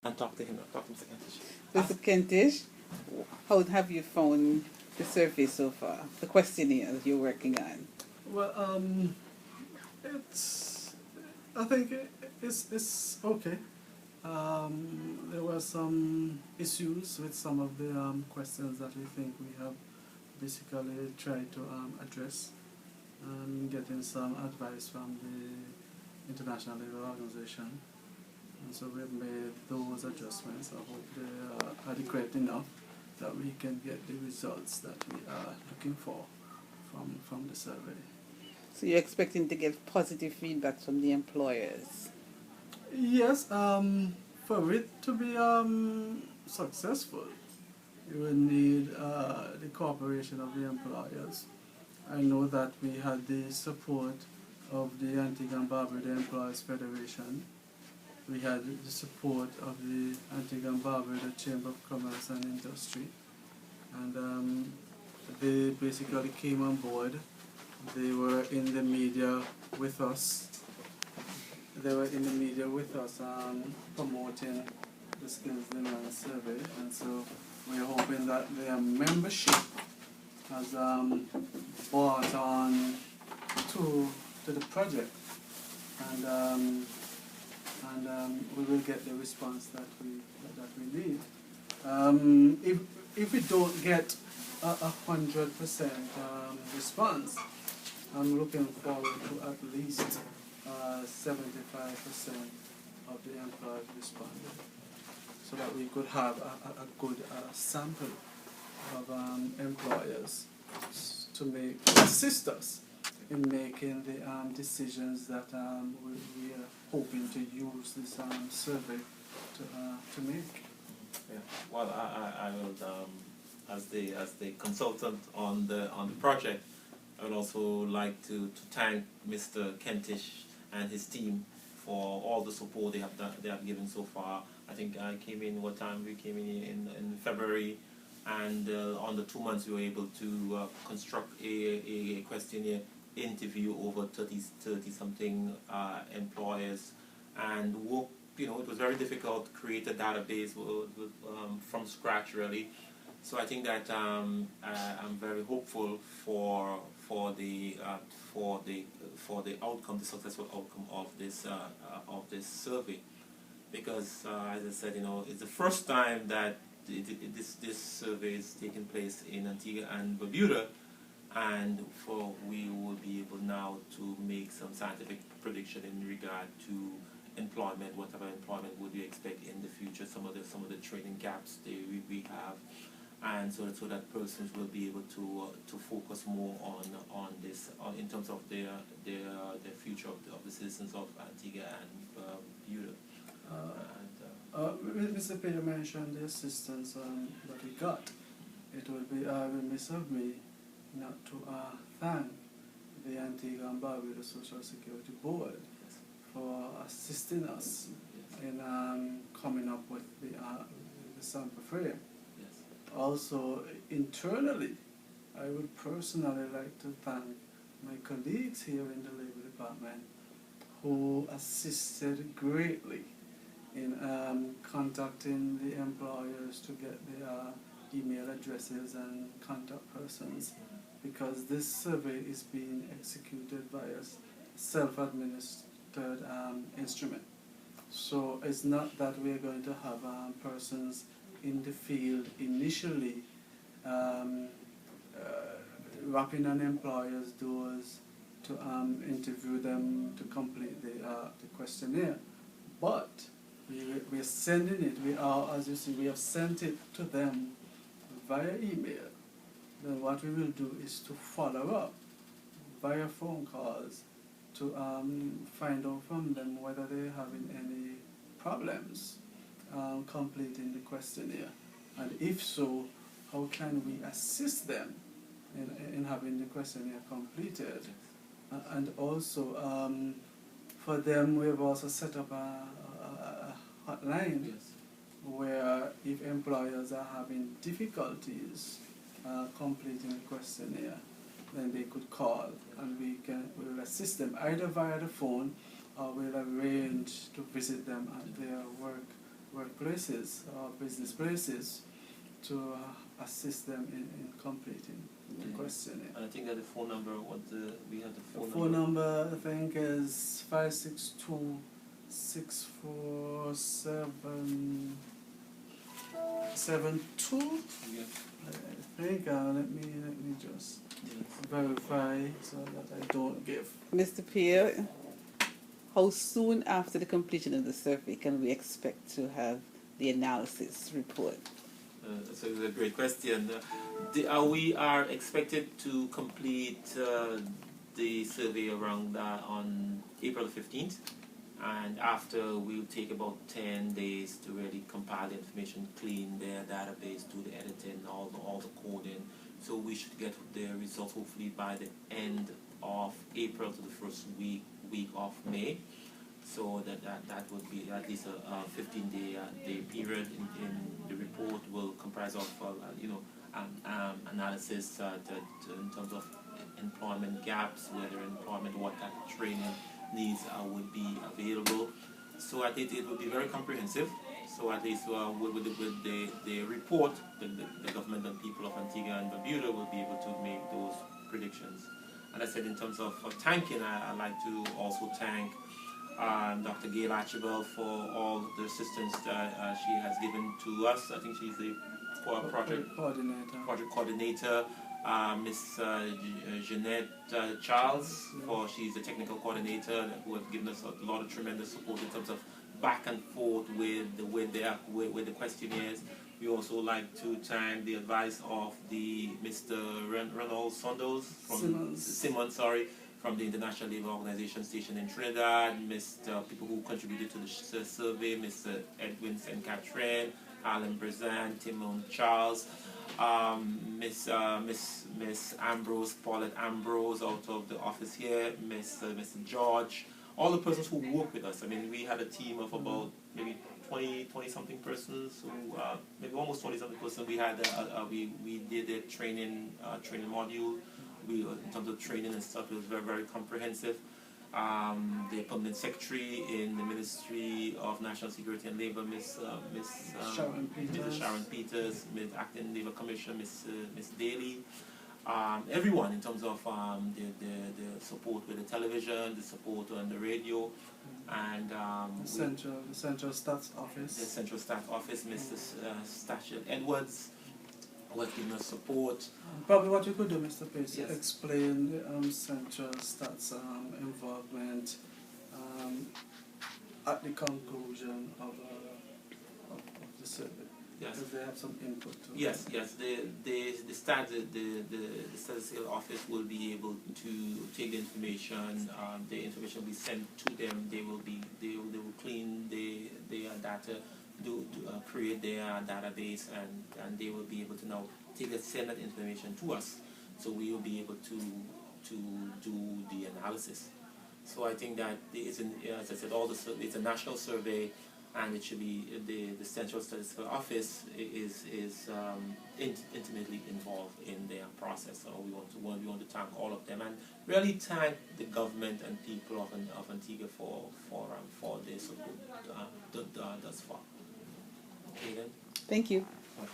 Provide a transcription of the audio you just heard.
and talk to him. Talk to Mr. Kentish. Mr. Kentish, how have you found the survey so far, the questionnaire that you're working on? Well, I think it's okay. There were some issues with some of the questions that we think we have basically tried to address, and getting some advice from the International Labour Organization. And so we've made those adjustments. I hope they are adequate enough that we can get the results that we are looking for from the survey. So you're expecting to get positive feedback from the employers? Yes, for it to be successful, you will need the cooperation of the employers. I know that we had the support of the Antigua and Barbuda Employers Federation. We had the support of the Antigua and Barbuda Chamber of Commerce and Industry. And they basically came on board. They were in the media with us. Promoting the Skills Demand Survey, and so we're hoping that their membership has brought on to the project, and we will get the response that we need. If we don't get 100% response, I'm looking forward to at least 75% of the employees responded, so that we could have a good sample of employers to assist us in making the decisions that we are hoping to use this survey to make. Yeah. Well, I will, as the consultant on the project, I would also like to thank Mr. Kentish and his team for all the support they have given so far. I think I came in, what time we came in February, and on the 2 months we were able to construct a questionnaire, interview over 30 something employers, and work. It was very difficult to create a database from scratch, really. So I think that I'm very hopeful for the outcome, the successful outcome of this survey, because as I said, it's the first time that this survey is taking place in Antigua and Barbuda, and we will be able now to make some scientific prediction in regard to employment, whatever employment would we expect in the future, some of the training gaps we have, and so that persons will be able to focus more on this in terms of their future of the citizens of Antigua and Barbuda. Mr. Pierre mentioned the assistance that we got. It would be remiss of me not to thank the Antigua and Barbuda Social Security Board for assisting us in coming up with the sample frame. Yes. Also, internally, I would personally like to thank my colleagues here in the Labour Department who assisted greatly in contacting the employers to get their email addresses and contact persons, because this survey is being executed by a self-administered instrument. So it's not that we're going to have persons in the field initially rapping on employers' doors to interview them to complete the questionnaire. But we're sending it, as you see, we have sent it to them via email. Then what we will do is to follow up via phone calls to find out from them whether they're having any problems completing the questionnaire, and if so, how can we assist them in having the questionnaire completed. And also for them, we've also set up a hotline. Yes. Where if employers are having difficulties completing the questionnaire, then they could call, and we will assist them either via the phone, or we'll arrange to visit them at their work workplaces or business places to assist them in completing the questionnaire. And I think that the phone number, we have the The phone phone number I think is 562-647-72. Yeah. I think let me just verify so that I don't give. Mr. Pierre, how soon after the completion of the survey can we expect to have the analysis report? So it's a great question. We are expected to complete the survey around on April 15th, and after we'll take about 10 days to really compile the information, clean their database, do the editing, all the coding. So we should get the results hopefully by the end of April to the first week of May. So that would be at least a 15-day period. In the report will comprise of analysis in terms of employment gaps, whether employment, what kind of training needs would be available. So I think it would be very comprehensive. So at least with the report, the government and people of Antigua and Barbuda will be able to make those predictions. And I said in terms of thanking, I'd like to also thank Dr. Gail Archibald for all the assistance that she has given to us. I think she's the project coordinator. Miss Jeanette Charles, she's the technical coordinator who has given us a lot of tremendous support in terms of back and forth with the questionnaires. We also like to thank the advice of the Mr. Reynolds Simmons, from the International Labour Organization station in Trinidad, people who contributed to the survey, Mr. Edwin St. Catherine, Alan Brazan, Timon Charles, Miss Ambrose, Paulette Ambrose out of the office here, Mr. George, all the persons who work with us. I mean, we had a team of about maybe 20 something persons, who maybe almost 20 something persons. We had we did a training module. In terms of training and stuff, it was very, very comprehensive. The permanent secretary in the Ministry of National Security and Labour, Miss Sharon Peters, Miss Acting Labour Commissioner, Miss Daly, everyone in terms of the support with the television, the support on the radio, and the Central Staff Office. The Central Staff Office, Mr. Stachel Edwards, was giving us support. Probably what you could do, Mr. Pace, yes, explain the Central Stats involvement at the conclusion of the survey. Yes. Because they have some input to yes, yes. The statistical office will be able to take the information. The information will be sent to them. They will clean their data, create their database, and they will be able to now send that information to us. So we will be able to do the analysis. So I think that it's as I said, it's a national survey, and it should be the Central Statistical Office is intimately involved in their process. So we want to thank all of them, and really thank the government and people of Antigua for their support thus far. Okay then. Thank you. Okay.